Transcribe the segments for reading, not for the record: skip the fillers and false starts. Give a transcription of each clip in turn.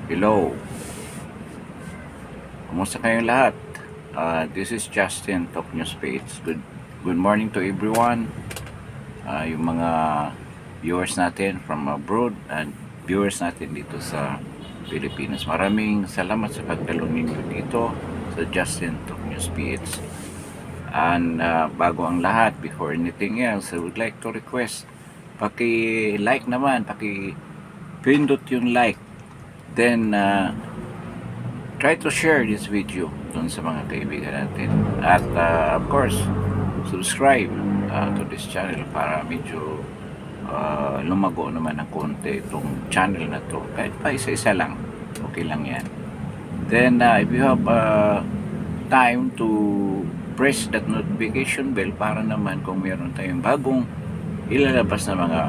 Hello, kumusta kayong lahat? This is Justin, Talk News Page. Good morning to everyone. Yung mga viewers natin from abroad and viewers natin dito sa Pilipinas. Maraming salamat sa pagdalo ninyo dito sa Justin Talk News Page. And bago ang lahat, before anything else, I would like to request, paki-like naman, paki-pindot yung like. Then, try to share this video dun sa mga kaibigan natin. At of course, subscribe to this channel para medyo lumago naman ng konti itong channel na to. Kahit pa isa-isa lang, okay lang yan. Then, if you have time to press that notification bell para naman kung meron tayong bagong ilalabas na mga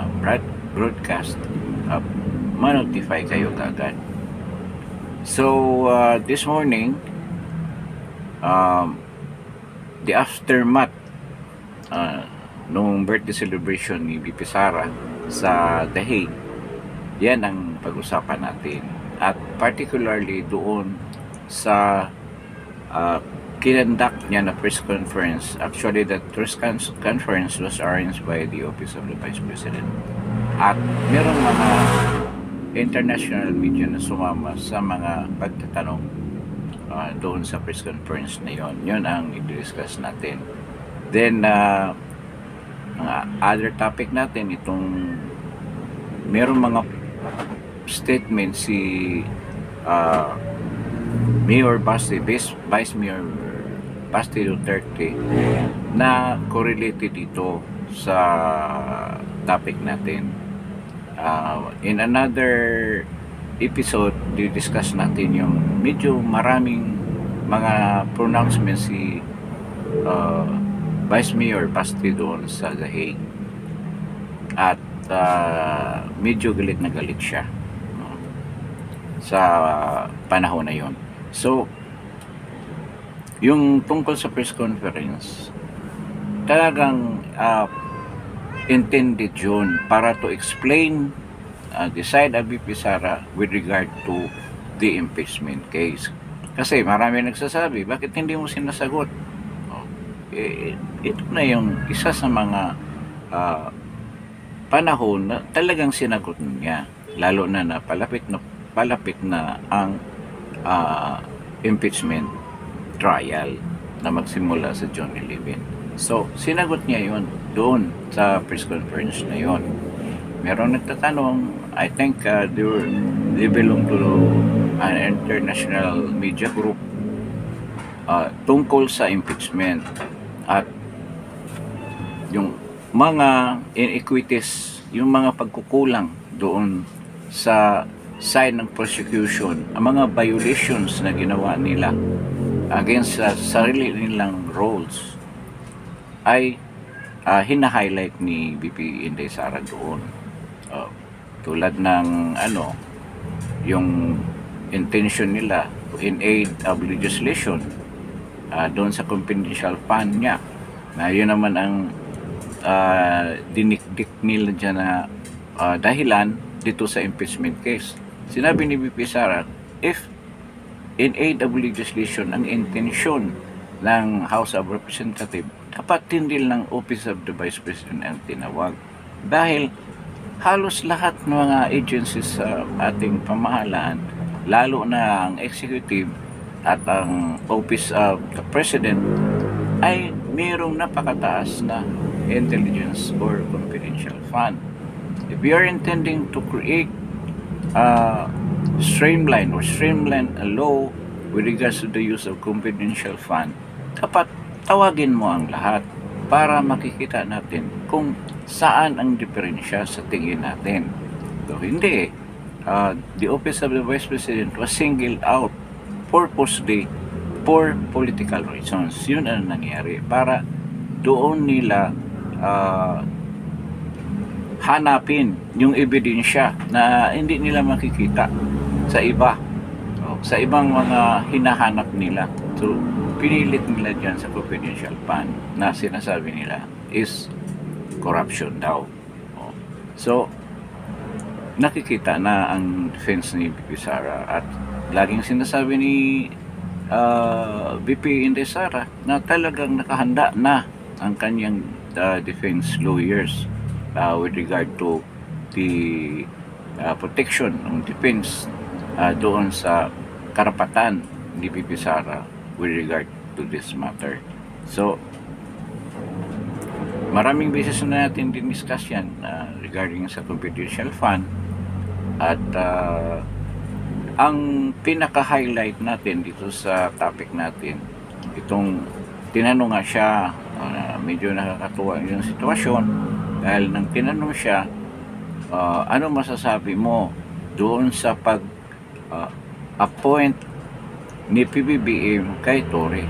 broadcast, ma-notify kayo kagad. So, this morning, the aftermath nung birthday celebration ni BP Sara sa The Hague, yan ang pag-usapan natin. At particularly doon sa kinandak niya na press conference. Actually, that press conference was arranged by the Office of the Vice President. At merong mga international media na sumama sa mga pagtatanong doon sa press conference na yon. Yun ang i-discuss natin. Then, mga other topic natin, itong meron mga statement si Mayor Basti, Vice Mayor Basti Duterte na correlated dito sa topic natin. In another episode, di-discuss natin yung medyo maraming mga pronouncements si Vice Mayor Basti doon sa The Hague. At medyo galit na galit siya sa panahon na yon. So, yung tungkol sa press conference, talagang intended yun para to explain the side of BP Sara with regard to the impeachment case. Kasi marami nagsasabi, bakit hindi mo sinasagot? Ito na yung isa sa mga panahon na talagang sinagot niya, lalo na palapit na ang impeachment trial na magsimula sa June 11. So, sinagot niya yon doon sa press conference na yon. Meron nagtatanong, I think they belong to an international media group tungkol sa impeachment at yung mga inequities, yung mga pagkukulang doon sa side ng prosecution, ang mga violations na ginawa nila against sa sarili nilang roles ay hina-highlight ni BP Inday Sara doon. Tulad ng yung intention nila in aid of legislation doon sa confidential fund niya, na yun naman ang dinikdik nila dyan na dahilan dito sa impeachment case. Sinabi ni BP Sara, if in aid of legislation ang intensyon ng House of Representatives, dapat hindi lang Office of the Vice President ang tinawag. Dahil halos lahat ng mga agencies sa ating pamahalaan, lalo na ang executive at ang Office of the President, ay mayroong napakataas na intelligence or confidential fund. If we are intending to create streamline a law with regards to the use of confidential fund, dapat tawagin mo ang lahat para makikita natin kung saan ang diferensya sa tingin natin. So, hindi. The Office of the Vice President was singled out purposely for political reasons. Yun ang nangyari. Para doon nila hanapin yung ebidensya na hindi nila makikita sa iba. Sa ibang mga hinahanap nila. So, pinilit nila dyan sa confidential fund na sinasabi nila is corruption daw. So, nakikita na ang defense ni VP Sara at laging sinasabi ni VP Inday Sara na talagang nakahanda na ang kanyang defense lawyers with regard to the protection ng defense doon sa karapatan ni VP Sara with regard to this matter. So, maraming beses na natin din-discuss yan regarding sa confidential fund at ang pinaka-highlight natin dito sa topic natin, itong tinanong nga siya, medyo nakakatuwa yung sitwasyon dahil nang tinanong siya, ano masasabi mo doon sa pag-appoint ni PBBM kay Torre?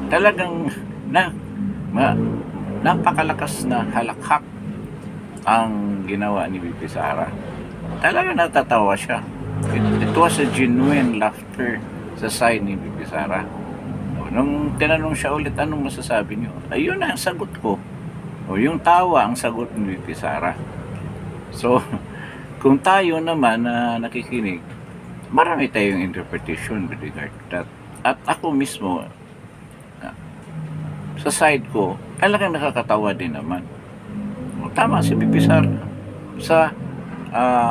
Talagang napakalakas na halakhak ang ginawa ni VP Sara. Talaga natatawa siya. It was a genuine laughter sa side ni VP Sara. Nung tinanong siya ulit, anong masasabi niyo? Ayun na ang sagot ko. Yung tawa ang sagot ni VP Sara. So, kung tayo naman na nakikinig, marami tayong interpretation with regard to that. At ako mismo, sa side ko, talagang nakakatawa din naman. Tama si VP Sara sa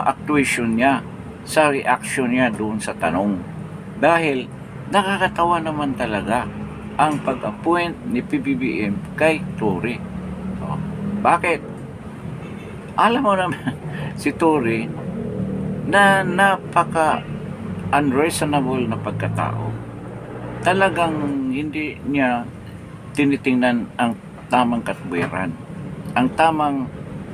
actuation niya, sa reaction niya doon sa tanong. Dahil nakakatawa naman talaga ang pag-appoint ni PBBM kay Torre. Bakit? Alam mo naman, si Torre na napaka unreasonable na pagkatao. Talagang hindi niya tinitingnan ang tamang katwiran, ang tamang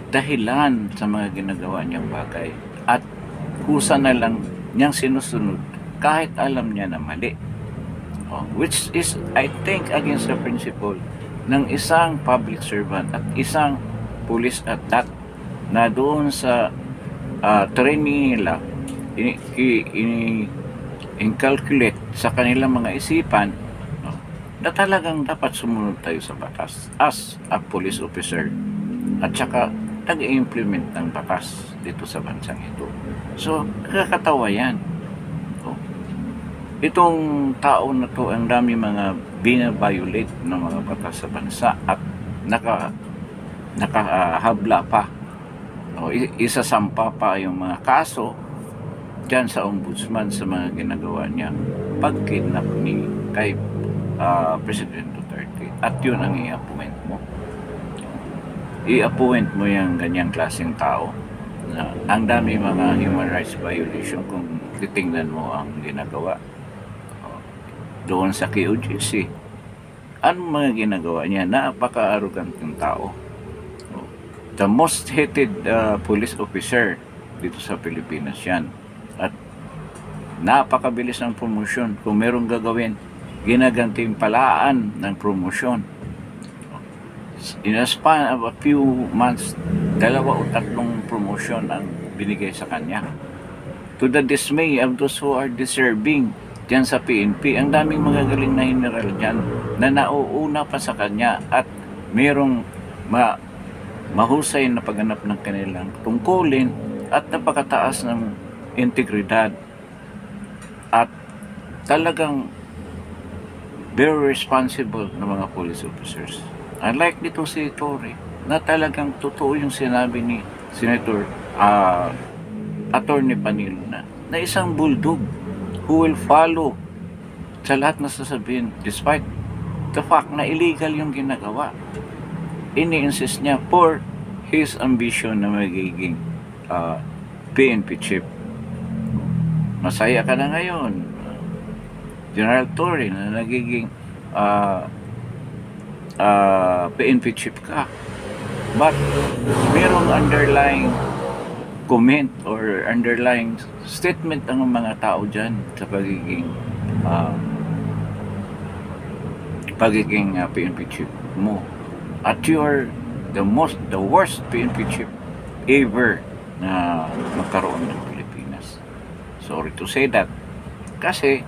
dahilan sa mga ginagawa niyang bagay at kusa na lang niyang sinusunod kahit alam niya na mali, which is I think against the principle ng isang public servant at isang police at that na doon sa training nila in-calculate sa kanilang mga isipan na talagang dapat sumunod tayo sa batas as a police officer at saka nag-implement ng batas dito sa bansang ito. So, nakakatawa yan. Itong tao na to, ang dami mga bina-violate ng mga batas sa bansa at nakahabla pa. Isasampa pa yung mga kaso dyan sa ombudsman sa mga ginagawa niya pag-kidnap ni kay President Duterte. At yun ang i-appoint mo. I-appoint mo yung ganyang klaseng tao na ang dami mga human rights violation kung titingnan mo ang ginagawa doon sa KOJC. Anong mga ginagawa niya? Napaka-arroganteng tao. The most hated police officer dito sa Pilipinas yan. At napakabilis ng promotion. Kung merong gagawin, ginagantimpalaan ng promotion. In a span of a few months, 2 o 3 promotion ang binigay sa kanya. To the dismay of those who are deserving dyan sa PNP, ang daming magagaling na general dyan na nauuna pa sa kanya at mayroong mahusay na pagganap ng kanilang tungkulin at napakataas ng integridad at talagang very responsible na mga police officers. Unlike dito si Torre, na talagang totoo yung sinabi ni Senator Attorney Panilo na isang bulldog who will follow sa lahat na sasabihin despite the fact na illegal yung ginagawa. Ini-insist niya for his ambition na magiging PNP chief. Masaya ka na ngayon, General Torre, na nagiging PNP chief ka. But merong underlying comment or underlying statement ng mga tao dyan sa pagiging PNP chief mo. At you are the worst PNP chief ever na magkaroon ng Pilipinas. Sorry to say that. Kasi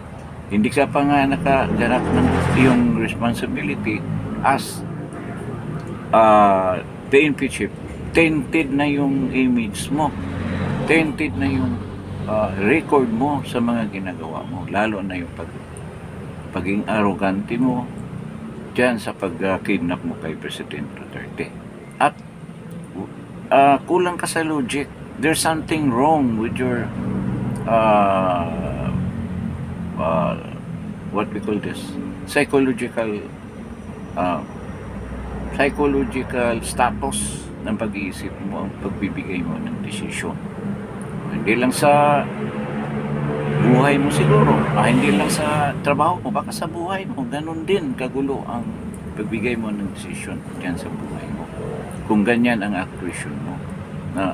hindi ka pa nga nakaganap ng iyong responsibility as PNP chief tainted na yung image mo, tainted na yung record mo sa mga ginagawa mo, lalo na yung pagiging arrogante mo dyan sa pag-kidnap mo kay President Duterte. At kulang ka sa logic. There's something wrong with your what we call this, psychological status ng pag-iisip mo, ang pagbibigay mo ng desisyon. Hindi lang sa buhay mo siguro, hindi lang sa trabaho mo, baka sa buhay mo, ganun din kagulo ang pagbigay mo ng desisyon dyan sa buhay mo. Kung ganyan ang actuation mo, na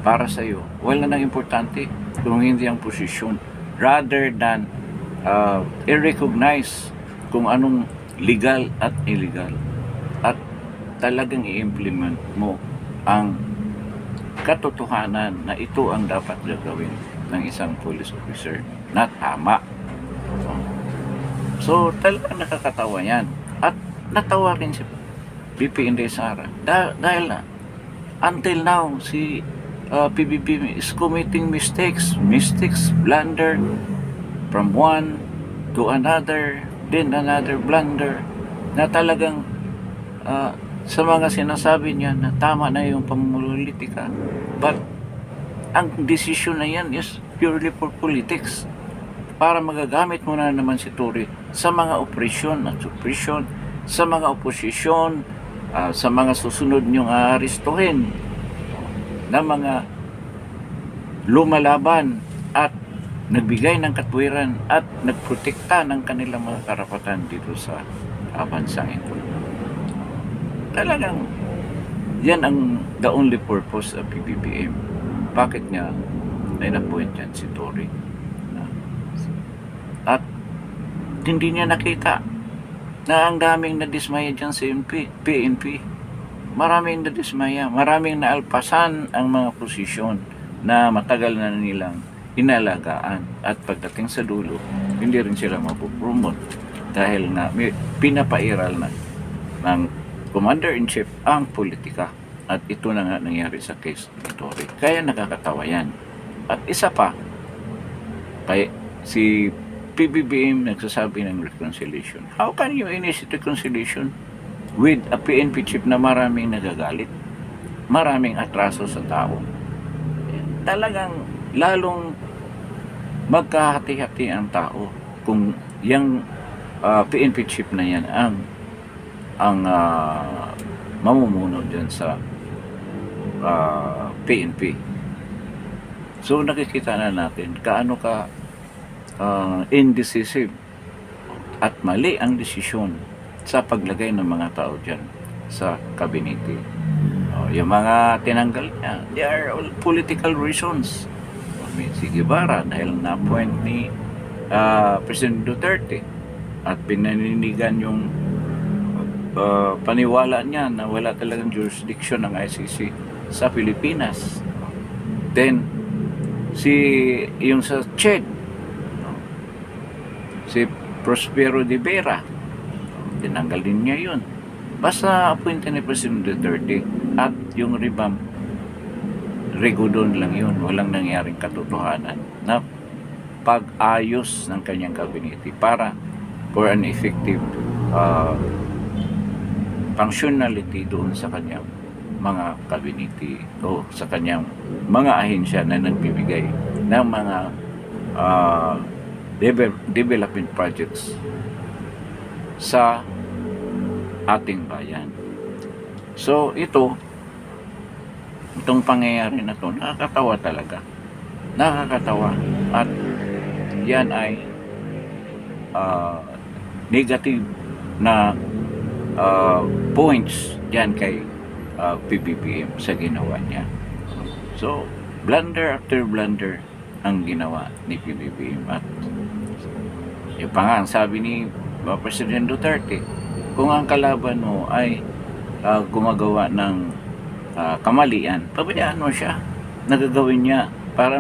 para sa'yo, wala nang importante kung hindi ang posisyon, rather than i-recognize kung anong legal at illegal, at talagang i-implement mo ang katotohanan na ito ang dapat gagawin ng isang police officer na tama. So talagang nakakatawa yan. At natawa rin si VP Inday Sara dahil na until now si PBBM is committing mistakes, blunder from one to another, then another blunder, na talagang sa mga sinasabi niya na tama na yung pamumulitika, but ang desisyon na yan is purely for politics, para magagamit mo na naman si Tory sa mga operasyon at suppression, sa mga oposisyon, sa mga susunod niyong aarestuhin na mga lumalaban at nagbigay ng katwiran at nagprotekta ng kanilang mga karapatan dito sa bansang ito. Talagang yan ang the only purpose of PBBM. Bakit niya na-appoint yan si Tory? At hindi niya nakita na ang daming nadismaya dyan sa PNP. Maraming nadismaya, maraming naalpasan ang mga posisyon na matagal na nilang inalagaan, at pagdating sa dulo, hindi rin sila mapupromote dahil na pinapairal na ng Commander-in-Chief ang politika. At ito na nga nangyari sa case ni Tory. Kaya nakakatawa yan. At isa pa, kaya si PBBM nagsasabi ng reconciliation. How can you initiate reconciliation with a PNP chief na maraming nagagalit, maraming atraso sa tao? Talagang lalong magkahati-hati ang tao kung yung PNP chief na yan ang mamumuno dyan sa PNP. So nakikita na natin kaano ka indecisive at mali ang desisyon sa paglagay ng mga tao dyan sa kabinete. Yung mga tinanggal niya, they are all political reasons. Si Guevara dahil na-appoint ni President Duterte at pinaninigan yung paniwala niya na wala talagang jurisdiction ng ICC sa Pilipinas. Then yung sa CHED, si Prospero de Vera, tinanggal din niya yun. Basta appointed ni President Duterte, at yung revamp, regodon lang yun, walang nangyaring katotohanan na pag-ayos ng kanyang kabinete para for an effective functionality doon sa kanyang mga kabinete o sa kanyang mga ahensya na nagbibigay ng mga development projects sa ating bayan. So itong pangyayari na to, nakakatawa talaga, nakakatawa, at yan ay negative na points yan kay PBBM sa ginawa niya. So blunder after blunder ang ginawa ni PBBM. At yung pa nga, sabi ni President Duterte, kung ang kalaban mo ay gumagawa ng kamalian, pabayaan mo siya, nagagawin niya para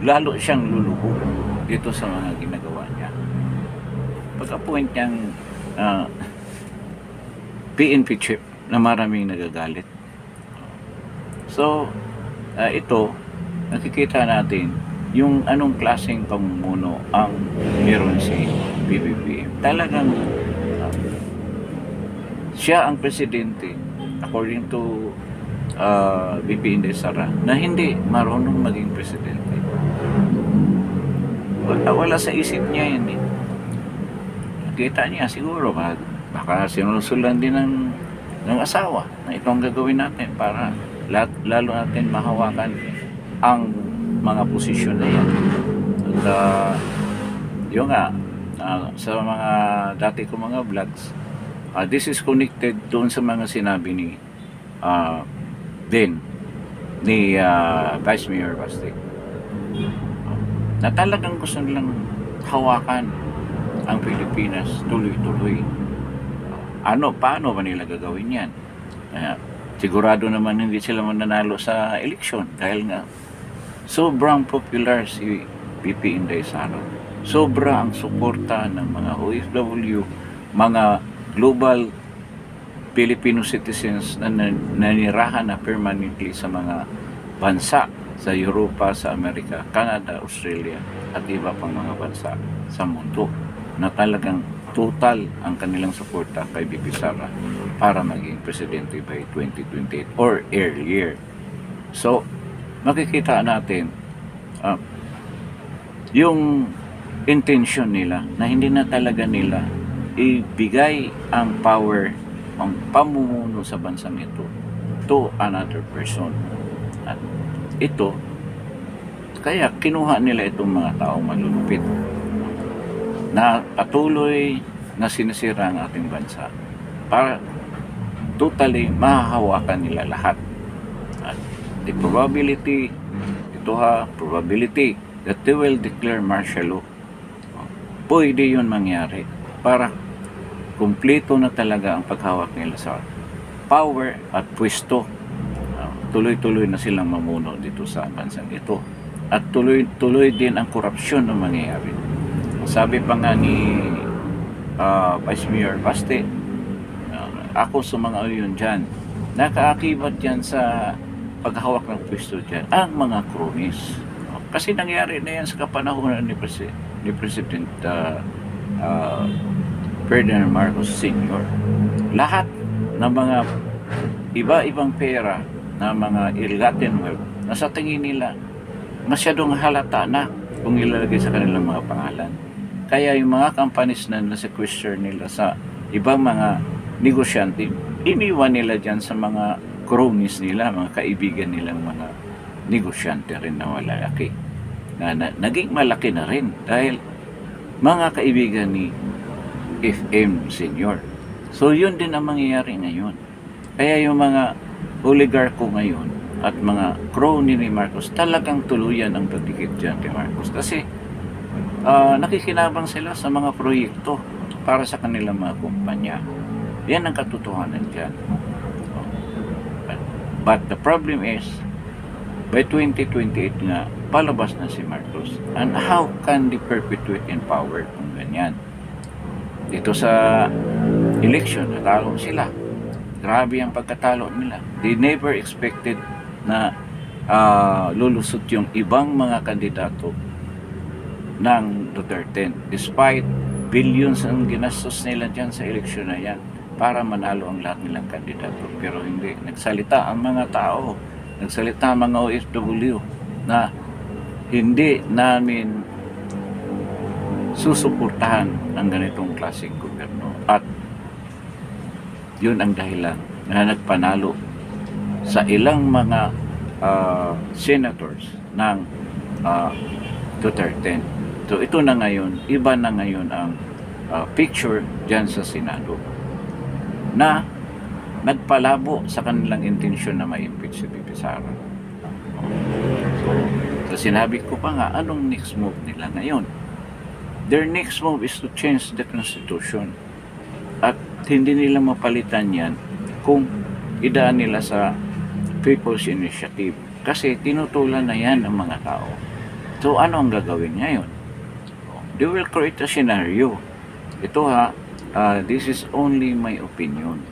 lalo siyang luluhog dito sa mga ginagawa niya. Pagka-point niyang PNP chief na maraming nagagalit, So, ito, nakikita natin yung anong klaseng pamumuno ang meron si PBBM. Talagang siya ang presidente, according to BP Inday Sara, na hindi marunong maging presidente. Wala sa isip niya yan eh. Nakita niya siguro, baka sinusulan din ng asawa na itong gagawin natin para lalo natin mahawakan ang mga posisyon na yan. At yun nga, sa mga dati ko mga vlogs, this is connected doon sa mga sinabi ni Vice Mayor Baste, na talagang gusto nilang hawakan ang Pilipinas tuloy-tuloy. Paano ba nila gagawin yan? Sigurado naman hindi sila mananalo sa eleksyon dahil nga sobrang popular si VP Inday Sara. Sobra ang suporta ng mga OFW, mga global Filipino citizens na nanirahan na permanently sa mga bansa sa Europa, sa Amerika, Canada, Australia at iba pang mga bansa sa mundo na talagang total ang kanilang suporta kay VP Sara para maging presidente by 2028 or earlier. So, makikita natin yung intention nila na hindi na talaga nila ibigay ang power, ang pamumuno sa bansang ito to another person. At ito, kaya kinuha nila itong mga taong malulupit na patuloy na sinisira ang ating bansa para totally mahahawakan nila lahat. At the probability that they will declare martial law, pwede yun mangyari para kumpleto na talaga ang paghawak nila sa power at pwesto. Tuloy-tuloy na silang mamuno dito sa bansang ito at tuloy-tuloy din ang korupsyon na mangyayari. Sabi pa nga ni Vice Mayor Baste, ako sa mga yun dyan, nakaakibat dyan sa paghawak ng pwesto dyan ang mga cronies. Kasi nangyari na yan sa kapanahonan ni President Ferdinand Marcos Sr. Lahat ng mga iba-ibang pera na mga ill-gotten wealth na sa tingin nila masyadong halata na kung ilalagay sa kanilang mga pangalan. Kaya yung mga companies na nasa-question nila sa ibang mga negosyante, iniwan nila dyan sa mga cronies nila, mga kaibigan nilang mga negosyante rin na malalaki. Naging malaki na rin dahil mga kaibigan ni FM Senior. So yun din ang mangyayari ngayon. Kaya yung mga oligarko ngayon at mga crony ni Marcos talagang tuluyan ang pagdikit dyan kay Marcos kasi nakikinabang sila sa mga proyekto para sa kanilang mga kumpanya. Yan ang katotohanan dyan. But the problem is, by 2028 nga, palabas na si Marcos. And how can they perpetuate in power kung ganyan? Dito sa election, natalo sila. Grabe ang pagkatalo nila. They never expected na lulusot yung ibang mga kandidato ng Duterte. Despite billions ang ginastos nila dyan sa eleksyon na yan para manalo ang lahat nilang kandidato. Pero hindi. Nagsalita ang mga tao, nagsalita ang mga OFW na hindi namin susuportahan ang ganitong klaseng gobyerno. At yun ang dahilan na nagpanalo sa ilang mga senators ng Duterte. So ito na ngayon, iba na ngayon ang picture dyan sa Senado na nagpalabo sa kanilang intensyon na ma-impeach si VP Sara. So sinabi ko pa nga, anong next move nila ngayon? Their next move is to change the Constitution. At hindi nila mapalitan yan kung idaan nila sa People's Initiative. Kasi tinutulan na yan ng mga tao. So ano ang gagawin ngayon? They will create a scenario. Ito this is only my opinion.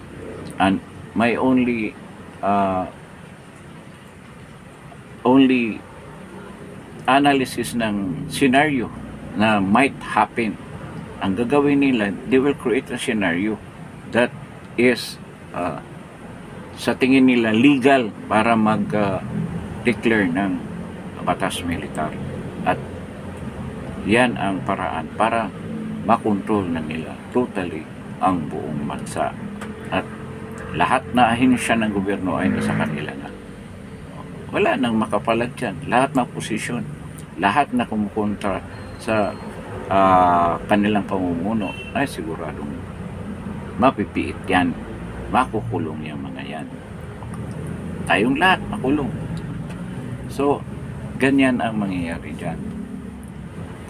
And my only only analysis ng scenario na might happen. Ang gagawin nila, they will create a scenario that is sa tingin nila legal para mag-declare ng batas militar. At yan ang paraan para makontrol na nila totally ang buong bansa. At lahat na ahensya ng gobyerno ay nasa kanila na. Wala nang makapalag dyan. Lahat na posisyon, lahat na kumukontra sa kanilang pamumuno ay siguradong mapipiit yan. Makukulong yung mga yan. Tayong lahat makulong. So, ganyan ang mangyayari dyan.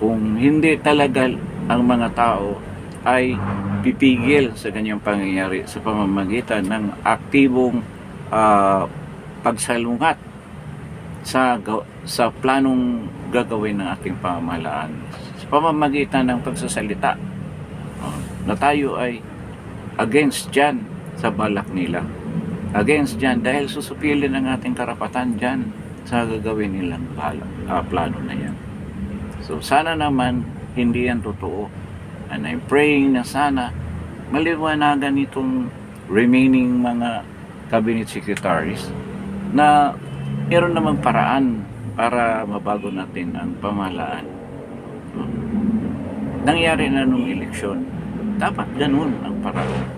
Kung hindi talaga ang mga tao ay pipigil sa ganyang pangyayari sa pamamagitan ng aktibong pagsalungat sa planong gagawin ng ating pamahalaan, sa pamamagitan ng pagsasalita na tayo ay against dyan sa balak nila, against dyan dahil susupilin ang ating karapatan dyan sa gagawin nilang plano na yan. So sana naman hindi yan totoo, and I'm praying na sana maliwanagan itong remaining mga cabinet secretaries na meron namang paraan para mabago natin ang pamahalaan. Nangyari na nung eleksyon, dapat ganun ang paraan.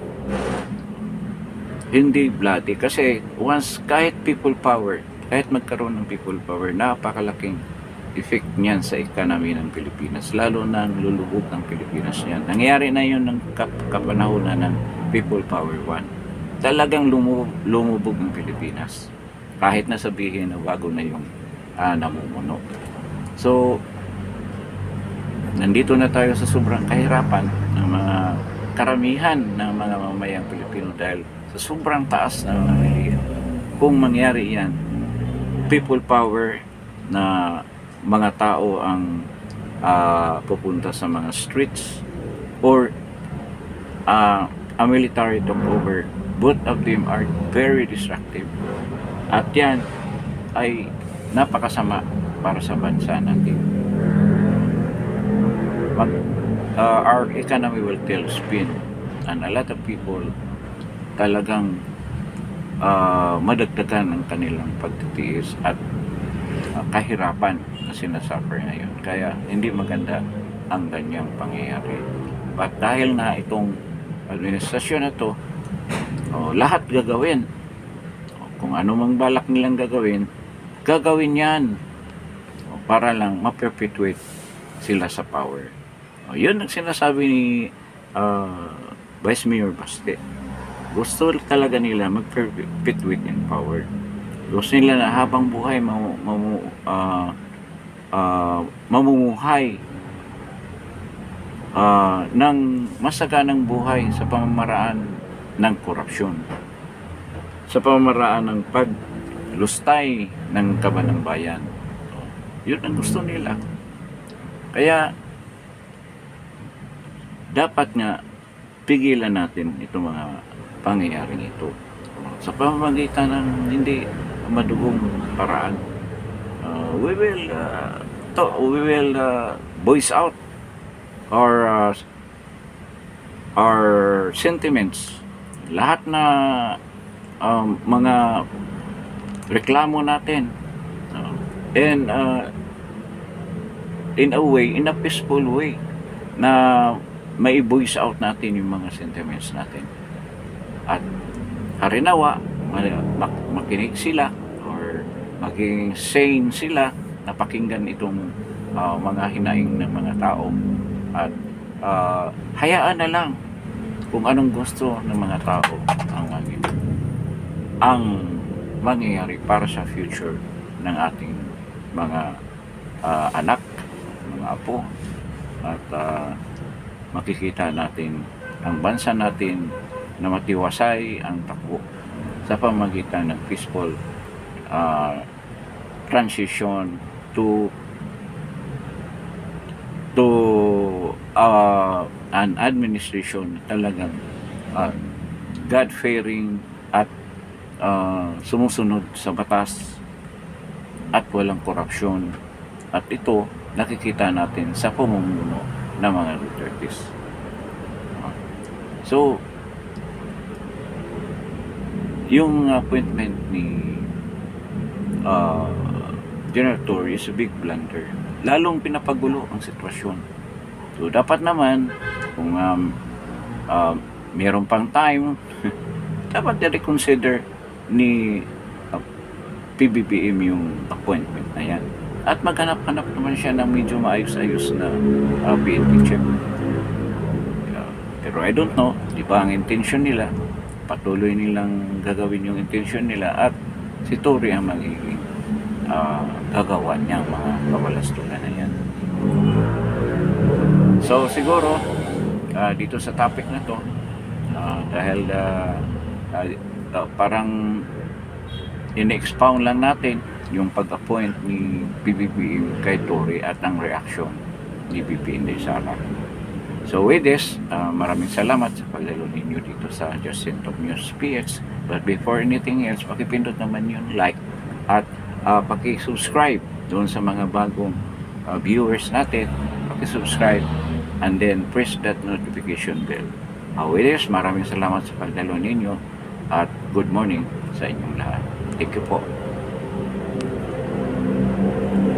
Hindi bloody, kasi once kahit people power, kahit magkaroon ng people power, napakalaking effect niyan sa economy ng Pilipinas, lalo na ang lulubog ng Pilipinas niyan. Nangyari na yun ng kapanahonan ng people power 1. Talagang lumubog ng Pilipinas, kahit na sabihin na bago na yung namumuno. So nandito na tayo sa sobrang kahirapan ng mga karamihan ng mga mamayang Pilipino dahil sa sobrang taas na mga kung mangyari yan, people power na mga tao ang pupunta sa mga streets, or a military takeover, both of them are very destructive. At yan ay napakasama para sa bansa natin. Our economy will tailspin, and a lot of people talagang madagdagan ang kanilang pagtitiis at kahirapan na sinasuffer ngayon. Kaya hindi maganda ang ganyang pangyayari. But dahil na itong administrasyon na to, lahat gagawin. Kung ano mang balak nilang gagawin yan para lang ma-perpetuate sila sa power. Yun ang sinasabi ni Vice Mayor Baste. Gusto talaga nila mag-perpetuate in power. Gusto nila na habang buhay mamumuhay ng masaganang buhay sa pamamaraan ng korupsyon, sa pamamaraan ng paglustay ng kaban ng bayan. Yun ang gusto nila. Kaya dapat nga pigilan natin itong mga pangyayaring ito sa pamamagitan ng hindi madugong paraan. We will voice out our sentiments, lahat na mga reklamo natin, and in a peaceful way, na may voice out natin yung mga sentiments natin. At harinawa, makinig sila or maging sane sila na pakinggan itong mga hinaing ng mga tao, at hayaan na lang kung anong gusto ng mga tao ang mangyayari para sa future ng ating mga anak, mga apo, at makikita natin ang bansa natin na matiwasay ang takbo sa pamamagitan ng peaceful transition to an administration talagang God-fearing at sumusunod sa batas, at walang korupsyon. At ito, nakikita natin sa pamumuno ng mga Dutertes. So, yung appointment ni General Torre is a big blunder. Lalong pinapagulo ang sitwasyon. So, dapat naman, kung meron pang time, dapat i-reconsider ni PBBM yung appointment na yan. At maghanap-hanap naman siya ng medyo maayos-ayos na PNP chief. Pero I don't know, di ba ang intention nila, patuloy nilang gagawin yung intention nila at si Tory ang magiging gagawa niyang mga kawalastugan na yan. So siguro, dito sa topic na to, dahil parang in-expound lang natin yung pag-appoint ni PBBM kay Tory at ang reaction ni VP Inday Sara. So with this, maraming salamat sa pagdalo ninyo dito sa Justin Top News PH. But before anything else, pakipindot naman yung like at pakisubscribe doon sa mga bagong viewers natin. Pakisubscribe and then press that notification bell. With this, maraming salamat sa pagdalo ninyo at good morning sa inyong lahat. Thank you po.